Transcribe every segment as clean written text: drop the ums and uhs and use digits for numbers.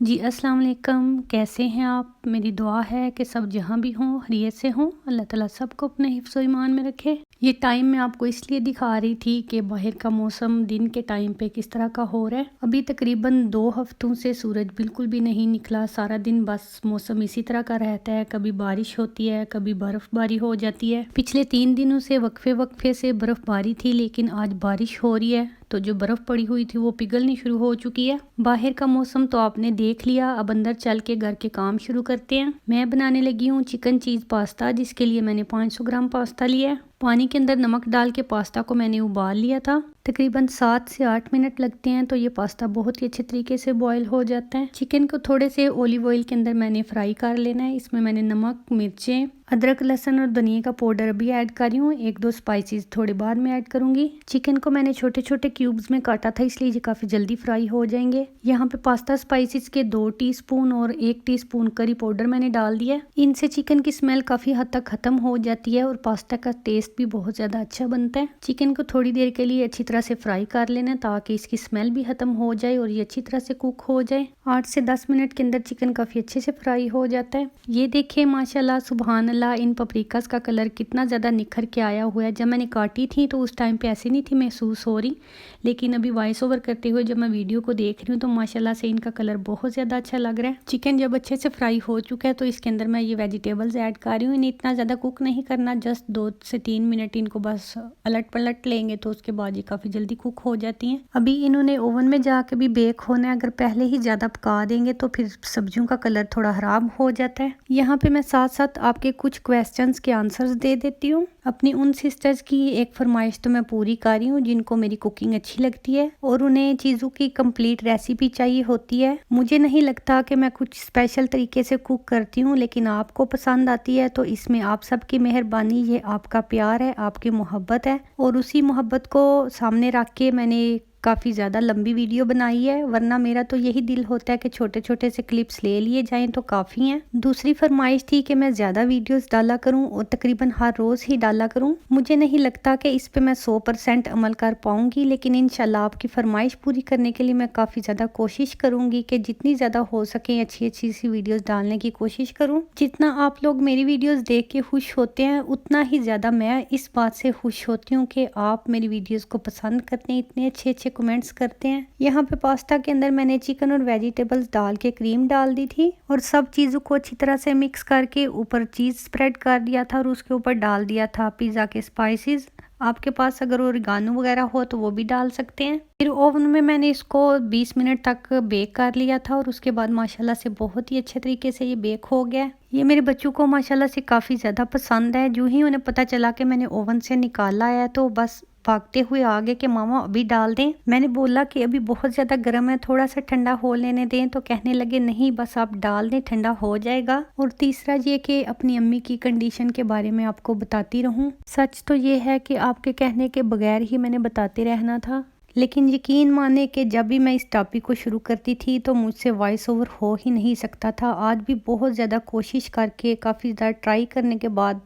जी अस्सलाम वालेकुम। कैसे हैं आप? मेरी दुआ है कि सब जहाँ भी हों खैरियत से हों। अल्लाह ताला सबको अपने हिफ्ज़ व ईमान में रखे। ये टाइम मैं आपको इसलिए दिखा रही थी कि बाहर का मौसम दिन के टाइम पे किस तरह का हो रहा है। अभी तकरीबन 2 हफ्तों से सूरज बिल्कुल भी नहीं निकला। सारा दिन बस मौसम इसी तरह का रहता है। कभी बारिश होती है, कभी बर्फ़बारी हो जाती है। पिछले 3 दिनों से वक्फे वक्फे से बर्फ़बारी थी, लेकिन आज बारिश हो रही है तो जो बर्फ़ पड़ी हुई थी वो पिघलनी शुरू हो चुकी है। बाहर का मौसम तो आपने देख लिया। अब अंदर चल के घर के काम शुरू करते हैं। मैं बनाने लगी हूँ चिकन चीज़ पास्ता, जिसके लिए मैंने 500 ग्राम पास्ता लिया है। पानी के अंदर नमक डाल के पास्ता को मैंने उबाल लिया था। तकरीबन 7 से 8 मिनट लगते हैं तो ये पास्ता बहुत ही अच्छे तरीके से बॉईल हो जाता है। चिकन को थोड़े से ऑलिव ऑयल के अंदर मैंने फ्राई कर लेना है। इसमें मैंने नमक, मिर्चें, अदरक, लहसुन और धनिया का पाउडर अभी ऐड कर रही हूँ। 1-2 स्पाइसेस थोड़े बाद में ऐड करूंगी। चिकन को मैंने छोटे छोटे क्यूब्स में काटा था, इसलिए ये काफ़ी जल्दी फ्राई हो जाएंगे। यहाँ पे पास्ता स्पाइसेस के 2 टीस्पून और 1 टीस्पून करी पाउडर मैंने डाल दिया। इनसे चिकन की स्मेल काफ़ी हद तक ख़त्म हो जाती है और पास्ता का टेस्ट भी बहुत ज़्यादा अच्छा बनता है। चिकन को थोड़ी देर के लिए अच्छी तरह से फ्राई कर लेना ताकि इसकी स्मेल भी ख़त्म हो जाए और ये अच्छी तरह से कुक हो जाए। 8 से 10 मिनट के अंदर चिकन काफ़ी अच्छे से फ्राई हो जाता है। ये देखिए माशाल्लाह सुबहान अल्लाह, इन पपरिकास का कलर कितना ज़्यादा निखर के आया हुआ है। जब मैंने काटी थी तो उस टाइम पे ऐसे नहीं थी महसूस हो रही, लेकिन अभी वॉइस ओवर करते हुए जब मैं वीडियो को देख रही हूँ तो माशाल्लाह से इनका कलर बहुत ज़्यादा अच्छा लग रहा है। चिकन जब अच्छे से फ्राई हो चुका है तो इसके अंदर मैं ये वेजिटेबल्स ऐड कर रही हूँ। इन्हें इतना ज़्यादा कुक नहीं करना, जस्ट 2 से 3 मिनट इनको बस अलट पलट लेंगे तो उसके बाद ये काफ़ी जल्दी कुक हो जाती हैं। अभी इन्होंने ओवन में जाके भी बेक होना है। अगर पहले ही ज़्यादा पका देंगे तो फिर सब्जियों का कलर थोड़ा ख़राब हो जाता है। यहाँ पे मैं साथ साथ आपके कुछ क्वेश्चंस के आंसर्स दे देती हूँ। अपनी उन सिस्टर्स की एक फरमाइश तो मैं पूरी कर रही हूँ जिनको मेरी कुकिंग अच्छी लगती है और उन्हें चीज़ों की कंप्लीट रेसिपी चाहिए होती है। मुझे नहीं लगता कि मैं कुछ स्पेशल तरीके से कुक करती हूँ, लेकिन आपको पसंद आती है तो इसमें आप सबकी मेहरबानी, ये आपका प्यार है, आपकी मोहब्बत है और उसी मोहब्बत को सामने रख के मैंने काफ़ी ज़्यादा लंबी वीडियो बनाई है। वरना मेरा तो यही दिल होता है कि छोटे छोटे से क्लिप्स ले लिए जाएं तो काफ़ी हैं। दूसरी फरमाइश थी कि मैं ज़्यादा वीडियोस डाला करूं और तकरीबन हर रोज़ ही डाला करूं। मुझे नहीं लगता कि इस पे मैं 100% अमल कर पाऊंगी, लेकिन इंशाल्लाह आपकी फरमाइश पूरी करने के लिए मैं काफ़ी ज़्यादा कोशिश करूँगी कि जितनी ज़्यादा हो सके अच्छी अच्छी सी वीडियोज़ डालने की कोशिश करूँ। जितना आप लोग मेरी वीडियोज़ देख के खुश होते हैं उतना ही ज़्यादा मैं इस बात से खुश होती हूँ कि आप मेरी वीडियोज़ को पसंद करते हैं, इतने अच्छे अच्छे कमेंट्स करते हैं। यहाँ पे पास्ता के अंदर मैंने चिकन और वेजिटेबल्स डाल के क्रीम डाल दी थी और सब चीज़ों को अच्छी तरह से मिक्स करके ऊपर चीज़ स्प्रेड कर दिया था और उसके ऊपर डाल दिया था पिज़्ज़ा के स्पाइसेस। आपके पास अगर ओरिगानो वगैरह हो तो वो भी डाल सकते हैं। फिर ओवन में मैंने इसको 20 मिनट तक बेक कर लिया था और उसके बाद माशाल्लाह से बहुत ही अच्छे तरीके से ये बेक हो गया। ये मेरे बच्चों को माशाल्लाह से काफ़ी ज़्यादा पसंद है। जो ही उन्हें पता चला कि मैंने ओवन से निकाला है तो बस भागते हुए आगे कि मामा अभी डाल दें। मैंने बोला कि अभी बहुत ज़्यादा गर्म है, थोड़ा सा ठंडा हो लेने दें, तो कहने लगे नहीं बस आप डाल दें, ठंडा हो जाएगा। और तीसरा ये कि अपनी अम्मी की कंडीशन के बारे में आपको बताती रहूं। सच तो ये है कि आपके कहने के बगैर ही मैंने बताते रहना था, लेकिन यकीन माने कि जब भी मैं इस टॉपिक को शुरू करती थी तो मुझसे वॉइस ओवर हो ही नहीं सकता था। आज भी बहुत ज़्यादा कोशिश करके काफ़ी ज़्यादा ट्राई करने के बाद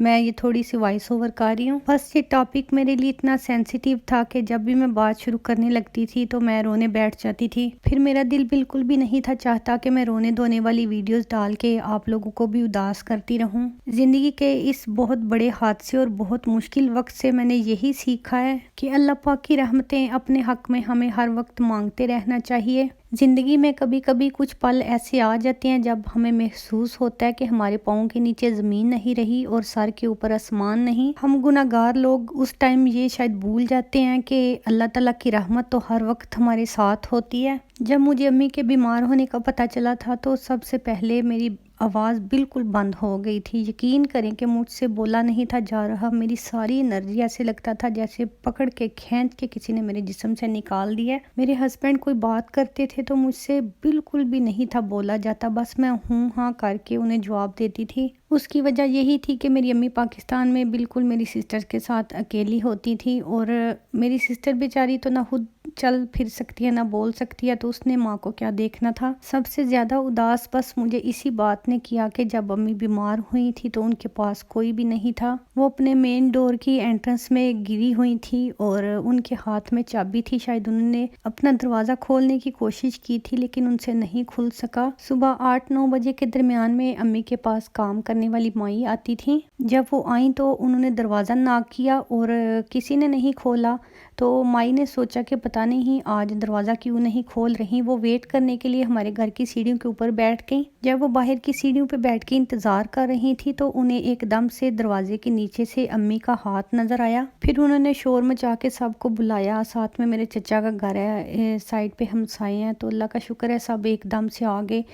मैं ये थोड़ी सी वॉइस ओवर कर रही हूँ। बस ये टॉपिक मेरे लिए इतना सेंसिटिव था कि जब भी मैं बात शुरू करने लगती थी तो मैं रोने बैठ जाती थी। फिर मेरा दिल बिल्कुल भी नहीं था चाहता कि मैं रोने धोने वाली वीडियोस डाल के आप लोगों को भी उदास करती रहूं। ज़िंदगी के इस बहुत बड़े हादसे और बहुत मुश्किल वक्त से मैंने यही सीखा है कि अल्लाह पाक की रहमतें अपने हक में हमें हर वक्त मांगते रहना चाहिए। ज़िंदगी में कभी कभी कुछ पल ऐसे आ जाते हैं जब हमें महसूस होता है कि हमारे पाँव के नीचे ज़मीन नहीं रही और सर के ऊपर आसमान नहीं। हम गुनाहगार लोग उस टाइम ये शायद भूल जाते हैं कि अल्लाह ताला की रहमत तो हर वक्त हमारे साथ होती है। जब मुझे अम्मी के बीमार होने का पता चला था तो सबसे पहले मेरी आवाज़ बिल्कुल बंद हो गई थी। यकीन करें कि मुझसे बोला नहीं था जा रहा। मेरी सारी एनर्जी ऐसे लगता था जैसे पकड़ के खींच के किसी ने मेरे जिस्म से निकाल दिया। मेरे हस्बैंड कोई बात करते थे तो मुझसे बिल्कुल भी नहीं था बोला जाता, बस मैं हूँ हाँ करके उन्हें जवाब देती थी। उसकी वजह यही थी कि मेरी अम्मी पाकिस्तान में बिल्कुल मेरी सिस्टर के साथ अकेली होती थी और मेरी सिस्टर बेचारी तो ना खुद चल फिर सकती है ना बोल सकती है, तो उसने माँ को क्या देखना था। सबसे ज़्यादा उदास बस मुझे इसी बात ने किया कि जब अम्मी बीमार हुई थी तो उनके पास कोई भी नहीं था। वो अपने मेन डोर की एंट्रेंस में गिरी हुई थी और उनके हाथ में चाबी थी। शायद उन्होंने अपना दरवाज़ा खोलने की कोशिश की थी लेकिन उनसे नहीं खुल सका। सुबह 8-9 बजे के दरमियान में अम्मी के पास काम करने वाली माई आती थी। जब वो आई तो उन्होंने दरवाज़ा नॉक किया और किसी ने नहीं खोला। तो माई ने सोचा कि पता नहीं आज दरवाज़ा क्यों नहीं खोल रही। वो वेट करने के लिए हमारे घर की सीढ़ियों के ऊपर बैठ गई। जब वो बाहर की सीढ़ियों पे बैठ के इंतज़ार कर रही थी तो उन्हें एकदम से दरवाजे के नीचे से अम्मी का हाथ नज़र आया। फिर उन्होंने शोर मचा के सबको बुलाया। साथ में मेरे चचा का घर है, साइड पे हमसाए हैं, तो अल्लाह का शुक्र है सब एकदम से आ गए।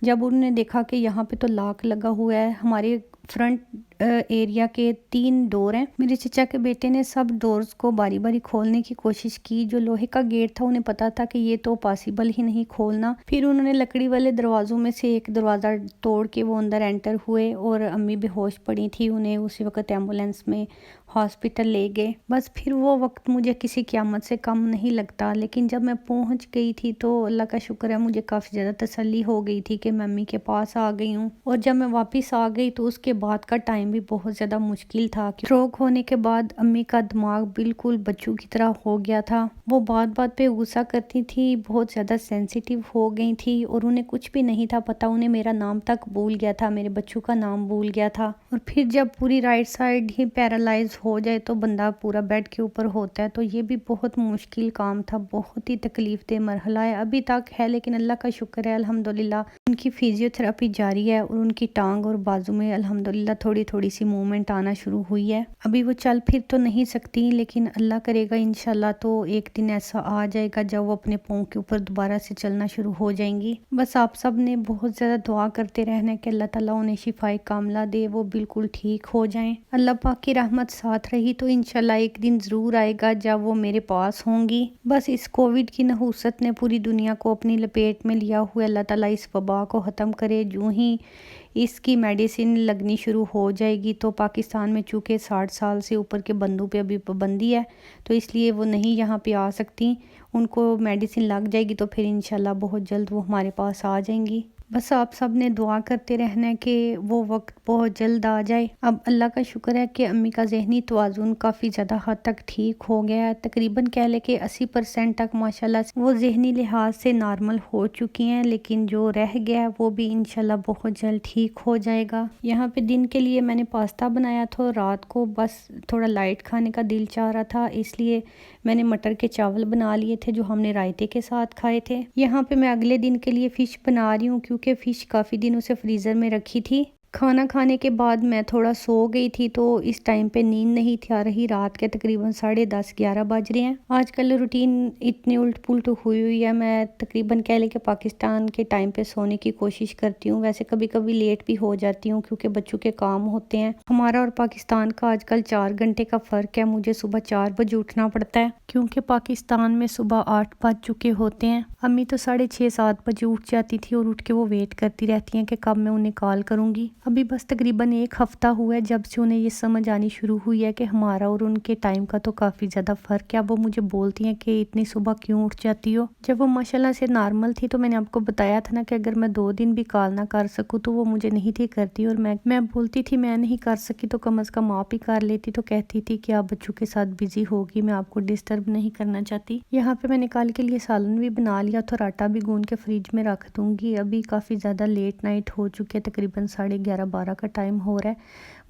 जब उन्होंने देखा कि यहाँ पे तो लॉक लगा हुआ है, हमारे फ्रंट एरिया के 3 डोर हैं। मेरे चचा के बेटे ने सब डोर्स को बारी बारी खोलने की कोशिश की। जो लोहे का गेट था उन्हें पता था कि ये तो पॉसिबल ही नहीं खोलना। फिर उन्होंने लकड़ी वाले दरवाज़ों में से एक दरवाज़ा तोड़ के वो अंदर एंटर हुए और अम्मी बेहोश पड़ी थी। उन्हें उसी वक्त एम्बुलेंस में हॉस्पिटल ले गए। बस फिर वो वक्त मुझे किसी क़यामत से कम नहीं लगता। लेकिन जब मैं पहुंच गई थी तो अल्लाह का शुक्र है मुझे काफ़ी ज़्यादा तसल्ली हो गई थी कि मैं अम्मी के पास आ गई हूँ। और जब मैं वापस आ गई तो उसके बाद का टाइम भी बहुत ज़्यादा मुश्किल था। स्ट्रोक होने के बाद अम्मी का दिमाग बिल्कुल बच्चों की तरह हो गया था। वो बात बात पे गुस्सा करती थी, बहुत ज़्यादा सेंसिटिव हो गई थी और उन्हें कुछ भी नहीं था पता। उन्हें मेरा नाम तक भूल गया था, मेरे बच्चों का नाम भूल गया था। और फिर जब पूरी राइट साइड ही पैरालाइज हो जाए तो बंदा पूरा बेड के ऊपर होता है, तो ये भी बहुत मुश्किल काम था, बहुत ही तकलीफ दे मरहला है, अभी तक है। लेकिन अल्लाह का शुक्र है अल्हम्दुलिल्लाह उनकी फिजियोथेरेपी जारी है और उनकी टांग और बाजू में अल्हम्दुलिल्लाह थोड़ी थोड़ी सी मूवमेंट आना शुरू हुई है। अभी वो चल फिर तो नहीं सकती लेकिन अल्लाह करेगा इंशाल्लाह तो एक दिन ऐसा आ जाएगा जब वो अपने पाँव के ऊपर दोबारा से चलना शुरू हो जाएंगी। बस आप सब ने बहुत ज़्यादा दुआ करते रहना है कि अल्लाह ताला उन्हें शिफाए कामला दे, वो बिल्कुल ठीक हो जाएं। अल्लाह पाक की रहमत साथ रही तो इंशाल्लाह एक दिन ज़रूर आएगा जब वो मेरे पास होंगी। बस इस कोविड की नहूसत ने पूरी दुनिया को अपनी लपेट में लिया हुआ। अल्लाह ताला इस वबा को ख़त्म करे। जो ही इसकी मेडिसिन लगनी शुरू हो जाएगी तो पाकिस्तान में चूँकि 60 साल से ऊपर के बंदों पे अभी पाबंदी है तो इसलिए वो नहीं यहाँ पे आ सकती। उनको मेडिसिन लग जाएगी तो फिर इंशाल्लाह बहुत जल्द वो हमारे पास आ जाएंगी। बस आप सब ने दुआ करते रहना है कि वो वक्त बहुत जल्द आ जाए। अब अल्लाह का शुक्र है कि अम्मी का ज़हनी तवाज़ुन काफ़ी ज़्यादा हद तक ठीक हो गया है। तकरीबन कह ले कि 80% तक माशाल्लाह से वो ज़हनी लिहाज से नॉर्मल हो चुकी हैं। लेकिन जो रह गया है वो भी इंशाल्लाह बहुत जल्द ठीक हो जाएगा। यहाँ पे दिन के लिए मैंने पास्ता बनाया था। रात को बस थोड़ा लाइट खाने का दिल चाह रहा था, इसलिए मैंने मटर के चावल बना लिए थे जो हमने रायते के साथ खाए थे। यहाँ पे मैं अगले दिन के लिए फ़िश बना रही हूँ क्योंकि फ़िश काफ़ी दिनों से फ्रीज़र में रखी थी। खाना खाने के बाद मैं थोड़ा सो गई थी तो इस टाइम पे नींद नहीं थी आ रही। रात के तकरीबन 10:30-11 बज रहे हैं। आजकल रूटीन इतनी उल्ट पुल्ट हुई हुई है। मैं तकरीबन कह लें कि पाकिस्तान के टाइम पे सोने की कोशिश करती हूँ। वैसे कभी कभी लेट भी हो जाती हूँ क्योंकि बच्चों के काम होते हैं। हमारा और पाकिस्तान का आजकल 4 घंटे का फ़र्क है। मुझे सुबह 4 बजे उठना पड़ता है क्योंकि पाकिस्तान में सुबह 8 बज चुके होते हैं। अम्मी तो 6:30-7 बजे उठ जाती थी और उठ के वो वेट करती रहती हैं कि कब मैं उन्हें कॉल करूँगी। अभी बस तकरीबन 1 हफ़्ता हुआ है जब से उन्हें ये समझ आनी शुरू हुई है कि हमारा और उनके टाइम का तो काफ़ी ज़्यादा फ़र्क है। अब वो मुझे बोलती हैं कि इतनी सुबह क्यों उठ जाती हो। जब वो माशाल्लाह से नॉर्मल थी तो मैंने आपको बताया था ना कि अगर मैं 2 दिन भी कॉल ना कर सकूँ तो वो मुझे नहीं थी करती। और मैं बोलती थी मैं नहीं कर सकी तो कम अज़ कम आप ही कर लेती। तो कहती थी कि आप बच्चों के साथ बिजी होगी, मैं आपको डिस्टर्ब नहीं करना चाहती। यहाँ पे मैंने कल के लिए सालन भी बना लिया तो आटा भी गूंद के फ्रिज में रख दूँगी। अभी काफ़ी ज़्यादा लेट नाइट हो चुकी है, तकरीबन 11:30-12 का टाइम हो रहा है।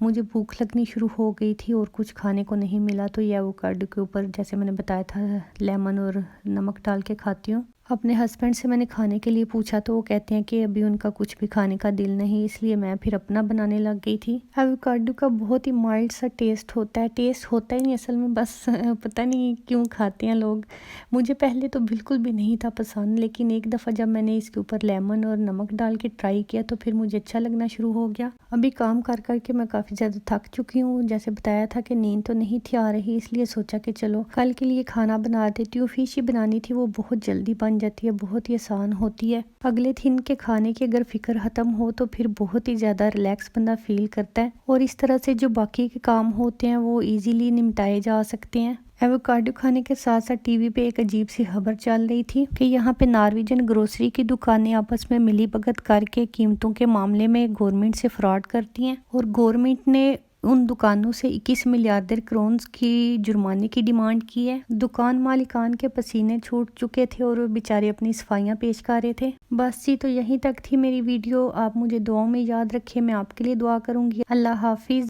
मुझे भूख लगनी शुरू हो गई थी और कुछ खाने को नहीं मिला तो ये एवोकाडो के ऊपर जैसे मैंने बताया था लेमन और नमक डाल के खाती हूँ। अपने हस्बैंड से मैंने खाने के लिए पूछा तो वो कहते हैं कि अभी उनका कुछ भी खाने का दिल नहीं, इसलिए मैं फिर अपना बनाने लग गई थी। एवोकाडो का बहुत ही माइल्ड सा टेस्ट होता है। टेस्ट होता ही नहीं असल में, बस पता नहीं क्यों खाते हैं लोग। मुझे पहले तो बिल्कुल भी नहीं था पसंद, लेकिन एक दफ़ा जब मैंने इसके ऊपर लेमन और नमक डाल के ट्राई किया तो फिर मुझे अच्छा लगना शुरू हो गया। अभी काम कर करके मैं काफ़ी ज़्यादा थक चुकी हूँ। जैसे बताया था कि नींद तो नहीं थी आ रही, इसलिए सोचा कि चलो कल के लिए खाना बना देती हूँ। फ़िश ही बनानी थी, वो बहुत जल्दी बन जाती है, बहुत ही आसान होती है। अगले दिन के खाने की अगर फिक्र ख़त्म हो तो फिर बहुत ही ज़्यादा रिलैक्स बंदा फील करता है और इस तरह से जो बाकी के काम होते हैं वो इजीली निपटाए जा सकते हैं। एवोकाडो खाने के साथ साथ टीवी पे एक अजीब सी खबर चल रही थी कि यहाँ पे नॉर्वेजियन ग्रोसरी की दुकानें आपस में मिली भगत करके कीमतों के मामले में गवर्नमेंट से फ्रॉड करती हैं और गवर्नमेंट ने उन दुकानों से 21 मिलियार्डर क्रोन्स की जुर्माने की डिमांड की है। दुकान मालिकान के पसीने छूट चुके थे और वो बेचारे अपनी सफाइयाँ पेश कर रहे थे। बस जी, तो यहीं तक थी मेरी वीडियो। आप मुझे दुआओं में याद रखें, मैं आपके लिए दुआ करूंगी। अल्लाह हाफिज।